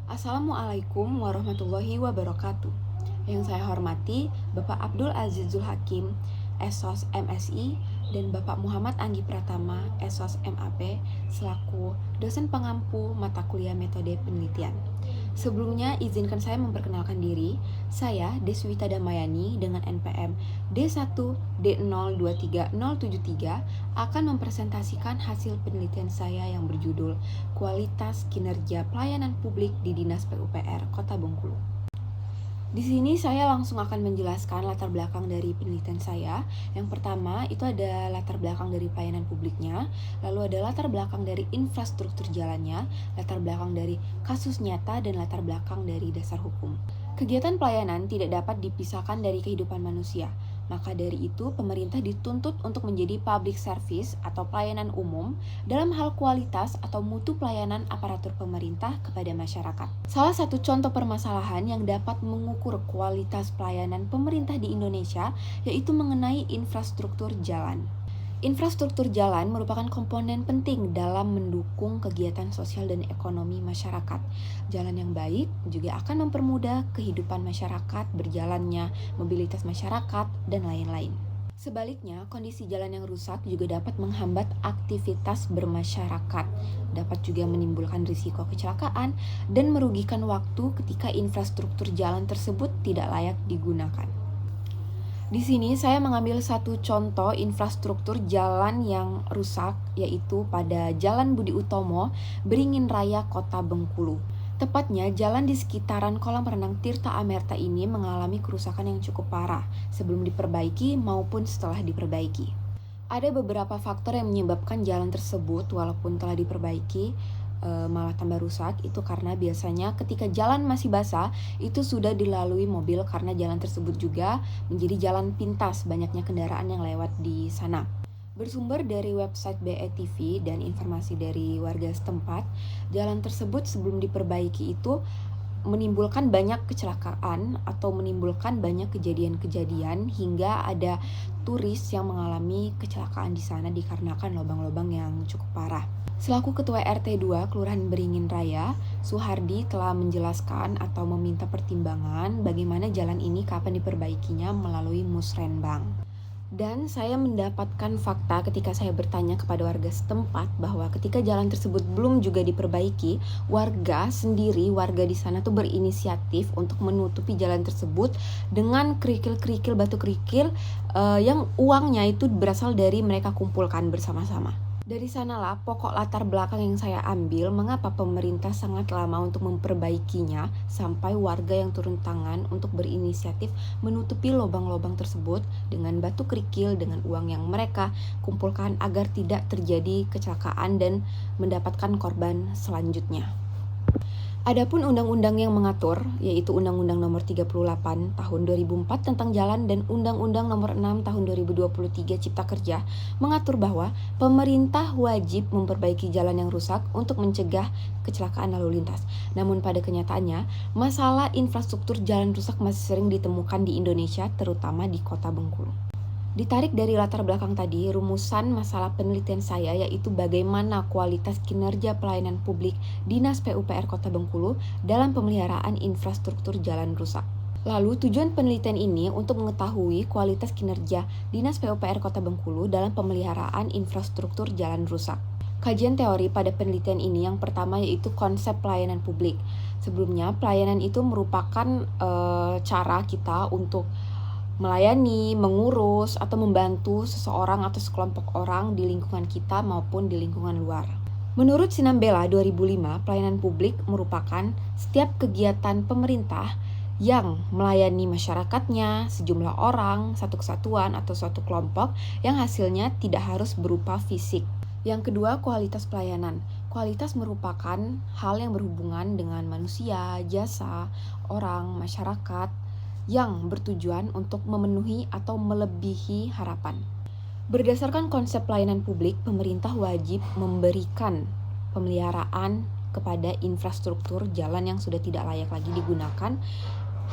Assalamualaikum warahmatullahi wabarakatuh. Yang saya hormati Bapak Abdul Azizul Hakim, Esos MSI, dan Bapak Muhammad Anggi Pratama, Esos MAP, selaku dosen pengampu mata kuliah metode penelitian. Sebelumnya, izinkan saya memperkenalkan diri. Saya Deswita Damayani dengan NPM D1D023073 akan mempresentasikan hasil penelitian saya yang berjudul Kualitas Kinerja Pelayanan Publik di Dinas PUPR Kota Bengkulu. Di sini saya langsung akan menjelaskan latar belakang dari penelitian saya. Yang pertama itu ada latar belakang dari pelayanan publiknya, lalu ada latar belakang dari infrastruktur jalannya, latar belakang dari kasus nyata, dan latar belakang dari dasar hukum. Kegiatan pelayanan tidak dapat dipisahkan dari kehidupan manusia. Maka dari itu, pemerintah dituntut untuk menjadi public service atau pelayanan umum dalam hal kualitas atau mutu pelayanan aparatur pemerintah kepada masyarakat. Salah satu contoh permasalahan yang dapat mengukur kualitas pelayanan pemerintah di Indonesia yaitu mengenai infrastruktur jalan. Infrastruktur jalan merupakan komponen penting dalam mendukung kegiatan sosial dan ekonomi masyarakat. Jalan yang baik juga akan mempermudah kehidupan masyarakat, berjalannya mobilitas masyarakat, dan lain-lain. Sebaliknya, kondisi jalan yang rusak juga dapat menghambat aktivitas bermasyarakat, dapat juga menimbulkan risiko kecelakaan, dan merugikan waktu ketika infrastruktur jalan tersebut tidak layak digunakan. Di sini saya mengambil satu contoh infrastruktur jalan yang rusak, yaitu pada Jalan Budi Utomo, Beringin Raya, Kota Bengkulu. Tepatnya, jalan di sekitaran kolam renang Tirta Amerta ini mengalami kerusakan yang cukup parah sebelum diperbaiki maupun setelah diperbaiki. Ada beberapa faktor yang menyebabkan jalan tersebut walaupun telah diperbaiki malah tambah rusak. Itu karena biasanya ketika jalan masih basah itu sudah dilalui mobil karena jalan tersebut juga menjadi jalan pintas, banyaknya kendaraan yang lewat di sana. Bersumber dari website BETV dan informasi dari warga setempat, jalan tersebut sebelum diperbaiki itu menimbulkan banyak kecelakaan atau menimbulkan banyak kejadian-kejadian hingga ada turis yang mengalami kecelakaan di sana dikarenakan lubang-lubang yang cukup parah. Selaku Ketua RT 2 Kelurahan Beringin Raya, Suhardi telah menjelaskan atau meminta pertimbangan bagaimana jalan ini kapan diperbaikinya melalui Musrenbang. Dan saya mendapatkan fakta ketika saya bertanya kepada warga setempat bahwa ketika jalan tersebut belum juga diperbaiki, warga di sana tuh berinisiatif untuk menutupi jalan tersebut dengan kerikil-kerikil, batu kerikil yang uangnya itu berasal dari mereka kumpulkan bersama-sama. Dari sanalah pokok latar belakang yang saya ambil mengapa pemerintah sangat lama untuk memperbaikinya sampai warga yang turun tangan untuk berinisiatif menutupi lubang-lubang tersebut dengan batu kerikil dengan uang yang mereka kumpulkan agar tidak terjadi kecelakaan dan mendapatkan korban selanjutnya. Adapun undang-undang yang mengatur, yaitu Undang-Undang Nomor 38 Tahun 2004 tentang Jalan dan Undang-Undang Nomor 6 Tahun 2023 Cipta Kerja, mengatur bahwa pemerintah wajib memperbaiki jalan yang rusak untuk mencegah kecelakaan lalu lintas. Namun pada kenyataannya, masalah infrastruktur jalan rusak masih sering ditemukan di Indonesia, terutama di Kota Bengkulu. Ditarik dari latar belakang tadi, rumusan masalah penelitian saya yaitu bagaimana kualitas kinerja pelayanan publik Dinas PUPR Kota Bengkulu dalam pemeliharaan infrastruktur jalan rusak. Lalu tujuan penelitian ini untuk mengetahui kualitas kinerja Dinas PUPR Kota Bengkulu dalam pemeliharaan infrastruktur jalan rusak. Kajian teori pada penelitian ini yang pertama yaitu konsep pelayanan publik. Sebelumnya, pelayanan itu merupakan cara kita untuk melayani, mengurus, atau membantu seseorang atau sekelompok orang di lingkungan kita maupun di lingkungan luar. Menurut Sinambela 2005, pelayanan publik merupakan setiap kegiatan pemerintah yang melayani masyarakatnya, sejumlah orang, satu kesatuan, atau suatu kelompok yang hasilnya tidak harus berupa fisik. Yang kedua, kualitas pelayanan. Kualitas merupakan hal yang berhubungan dengan manusia, jasa, orang, masyarakat, yang bertujuan untuk memenuhi atau melebihi harapan. Berdasarkan konsep pelayanan publik, pemerintah wajib memberikan pemeliharaan kepada infrastruktur jalan yang sudah tidak layak lagi digunakan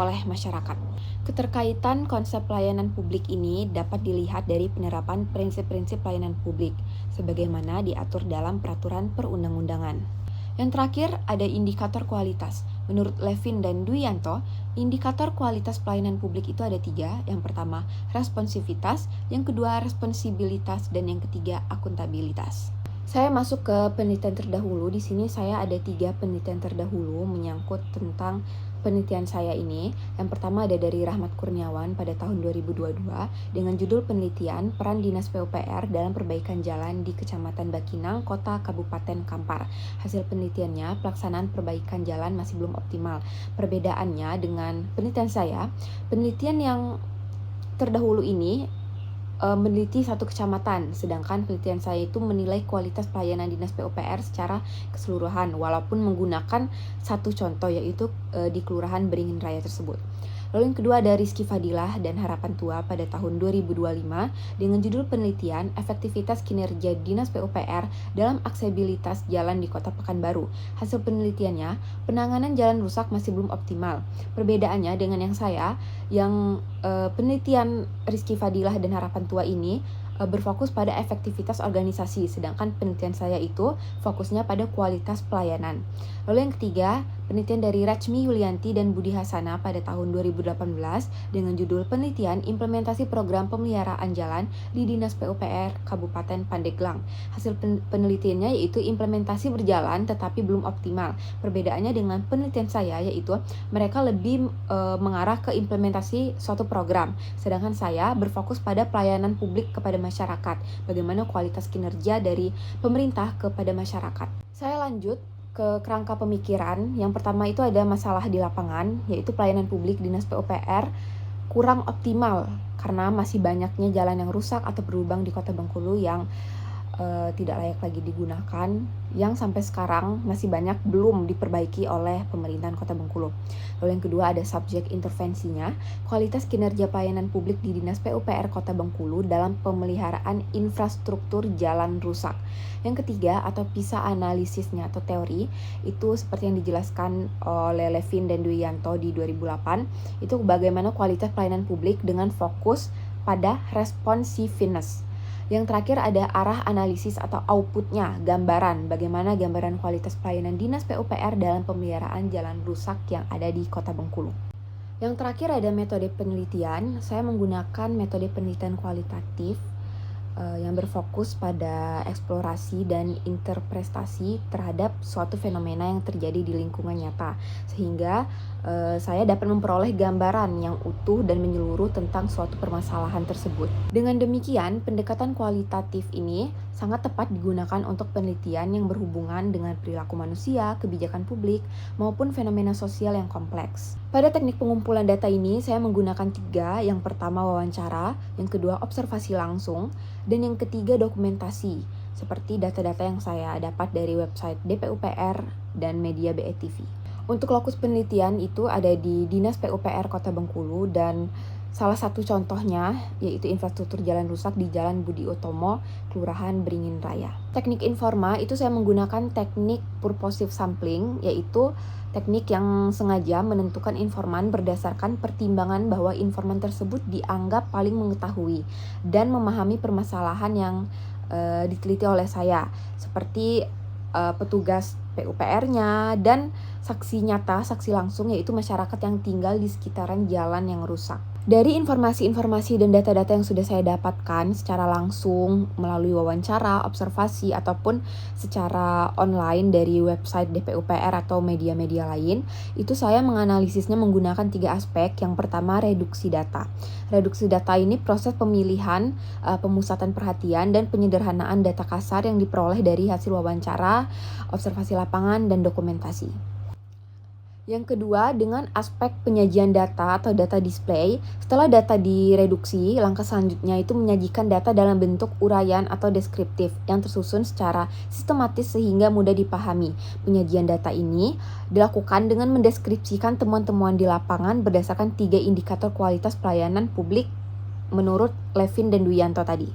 oleh masyarakat. Keterkaitan konsep pelayanan publik ini dapat dilihat dari penerapan prinsip-prinsip pelayanan publik, sebagaimana diatur dalam peraturan perundang-undangan. Yang terakhir, ada indikator kualitas. Menurut Levin dan Duyanto, indikator kualitas pelayanan publik itu ada 3. Yang pertama, responsivitas, yang kedua, responsibilitas, dan yang ketiga, akuntabilitas. Saya masuk ke penelitian terdahulu. Di sini saya ada 3 penelitian terdahulu menyangkut tentang penelitian saya ini. Yang pertama ada dari Rahmat Kurniawan pada tahun 2022 dengan judul penelitian peran Dinas PUPR dalam perbaikan jalan di Kecamatan Bakinang, Kota Kabupaten Kampar. Hasil penelitiannya, pelaksanaan perbaikan jalan masih belum optimal. Perbedaannya dengan penelitian saya, penelitian yang terdahulu ini meneliti satu kecamatan, sedangkan penelitian saya itu menilai kualitas pelayanan Dinas PUPR secara keseluruhan walaupun menggunakan satu contoh, yaitu di Kelurahan Beringin Raya tersebut. Lalu yang kedua ada Rizky Fadilah dan Harapan Tua pada tahun 2025 dengan judul penelitian efektivitas kinerja Dinas PUPR dalam aksesibilitas jalan di Kota Pekanbaru. Hasil penelitiannya, penanganan jalan rusak masih belum optimal. Perbedaannya dengan yang saya, yang penelitian Rizky Fadilah dan Harapan Tua ini berfokus pada efektivitas organisasi, sedangkan penelitian saya itu fokusnya pada kualitas pelayanan. Lalu yang ketiga, penelitian dari Rachmi Yulianti dan Budi Hasana pada tahun 2018 dengan judul penelitian implementasi program pemeliharaan jalan di Dinas PUPR Kabupaten Pandeglang. Hasil penelitiannya yaitu implementasi berjalan tetapi belum optimal. Perbedaannya dengan penelitian saya yaitu mereka lebih mengarah ke implementasi suatu program, sedangkan saya berfokus pada pelayanan publik kepada masyarakat, bagaimana kualitas kinerja dari pemerintah kepada masyarakat. Saya lanjut ke kerangka pemikiran. Yang pertama itu ada masalah di lapangan, yaitu pelayanan publik Dinas PUPR kurang optimal karena masih banyaknya jalan yang rusak atau berlubang di Kota Bengkulu yang tidak layak lagi digunakan, yang sampai sekarang masih banyak belum diperbaiki oleh pemerintahan Kota Bengkulu. Lalu yang kedua ada subjek intervensinya, kualitas kinerja pelayanan publik di Dinas PUPR Kota Bengkulu dalam pemeliharaan infrastruktur jalan rusak. Yang ketiga atau PISA analisisnya atau teori, itu seperti yang dijelaskan oleh Levin dan Duyanto di 2008, itu bagaimana kualitas pelayanan publik dengan fokus pada responsiveness. Yang terakhir ada arah analisis atau outputnya, gambaran, bagaimana gambaran kualitas pelayanan Dinas PUPR dalam pemeliharaan jalan rusak yang ada di Kota Bengkulu. Yang terakhir ada metode penelitian. Saya menggunakan metode penelitian kualitatif yang berfokus pada eksplorasi dan interpretasi terhadap suatu fenomena yang terjadi di lingkungan nyata, sehingga saya dapat memperoleh gambaran yang utuh dan menyeluruh tentang suatu permasalahan tersebut. Dengan demikian, pendekatan kualitatif ini sangat tepat digunakan untuk penelitian yang berhubungan dengan perilaku manusia, kebijakan publik, maupun fenomena sosial yang kompleks. Pada teknik pengumpulan data ini, saya menggunakan 3. Yang pertama wawancara, yang kedua observasi langsung, dan yang ketiga dokumentasi, seperti data-data yang saya dapat dari website DPUPR dan media BETV. Untuk lokus penelitian itu ada di Dinas PUPR Kota Bengkulu, dan salah satu contohnya yaitu infrastruktur jalan rusak di Jalan Budi Utomo, Kelurahan Beringin Raya. Teknik informa itu saya menggunakan teknik purposive sampling, yaitu teknik yang sengaja menentukan informan berdasarkan pertimbangan bahwa informan tersebut dianggap paling mengetahui dan memahami permasalahan yang diteliti oleh saya, seperti petugas PUPR-nya dan saksi nyata, saksi langsung, yaitu masyarakat yang tinggal di sekitaran jalan yang rusak. Dari informasi-informasi dan data-data yang sudah saya dapatkan secara langsung melalui wawancara, observasi, ataupun secara online dari website DPUPR atau media-media lain, itu saya menganalisisnya menggunakan 3 aspek. Yang pertama, reduksi data. Reduksi data ini proses pemilihan, pemusatan perhatian, dan penyederhanaan data kasar yang diperoleh dari hasil wawancara, observasi lapangan, dan dokumentasi. Yang kedua, dengan aspek penyajian data atau data display. Setelah data direduksi, langkah selanjutnya itu menyajikan data dalam bentuk uraian atau deskriptif yang tersusun secara sistematis sehingga mudah dipahami. Penyajian data ini dilakukan dengan mendeskripsikan temuan-temuan di lapangan berdasarkan 3 indikator kualitas pelayanan publik menurut Levin dan Duyanto tadi.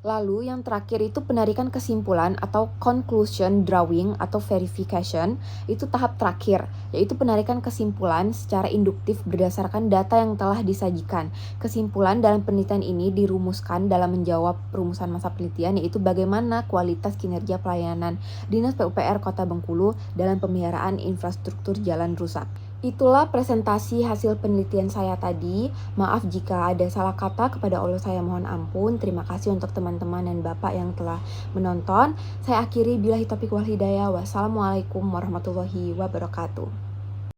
Lalu yang terakhir itu penarikan kesimpulan atau conclusion drawing atau verification, itu tahap terakhir, yaitu penarikan kesimpulan secara induktif berdasarkan data yang telah disajikan. Kesimpulan dalam penelitian ini dirumuskan dalam menjawab perumusan masa penelitian, yaitu bagaimana kualitas kinerja pelayanan Dinas PUPR Kota Bengkulu dalam pemeliharaan infrastruktur jalan rusak. Itulah presentasi hasil penelitian saya tadi. Maaf jika ada salah kata, kepada Allah saya mohon ampun. Terima kasih untuk teman-teman dan Bapak yang telah menonton. Saya akhiri billahi taufiq wal hidayah. Wassalamualaikum warahmatullahi wabarakatuh.